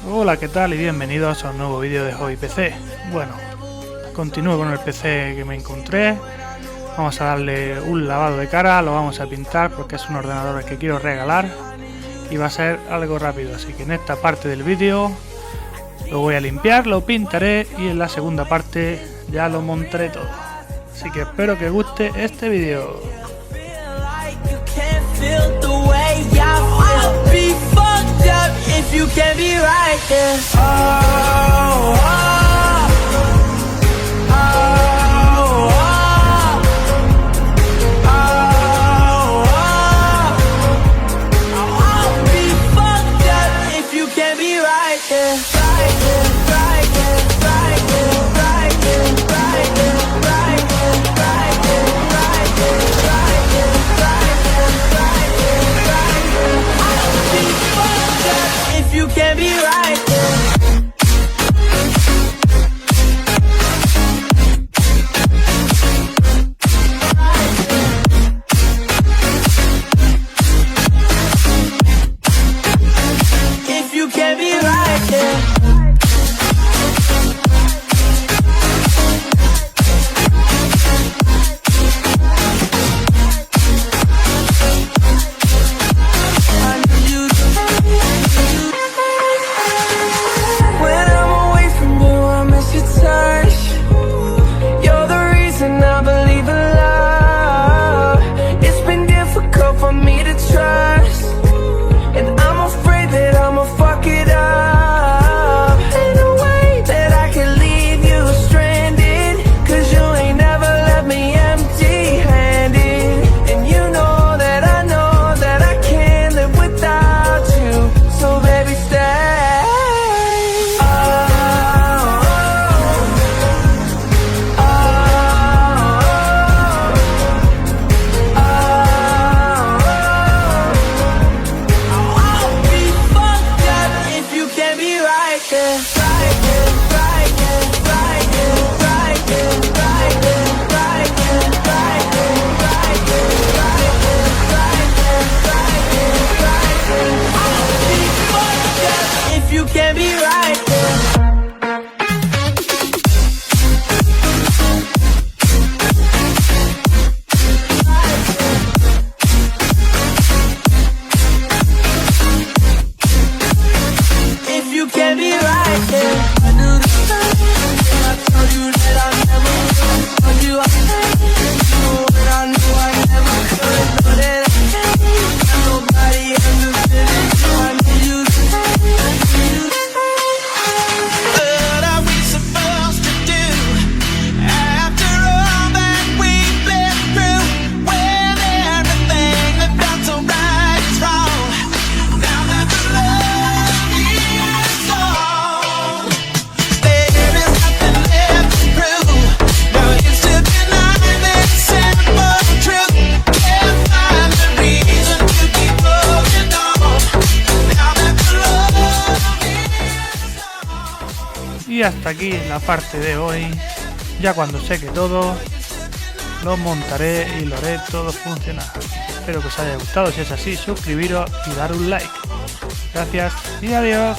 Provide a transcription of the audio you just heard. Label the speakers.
Speaker 1: Hola, ¿qué tal? Y bienvenidos a un nuevo vídeo de Hobby PC. Bueno, continúo con el PC que me encontré. Vamos a darle un lavado de cara, lo vamos a pintar porque es un ordenador que quiero regalar y va a ser algo rápido. Así que en esta parte del vídeo lo voy a limpiar, lo pintaré y en la segunda parte ya lo montaré todo. Así que espero que os guste este vídeo.
Speaker 2: If you can be right there. Oh, oh, oh, oh, I'll be fucked up if you can be right there. Right there, right there, right there, right there, right there, right there, right there, right there, right there, right there, right there, right there. I'll be fucked up if you can be right there. If you can be right there.
Speaker 1: Y hasta aquí la parte de hoy. Ya cuando seque todo lo montaré y lo haré todo funcionar. Espero que os haya gustado. Si es así, suscribiros y dar un like. Gracias y adiós.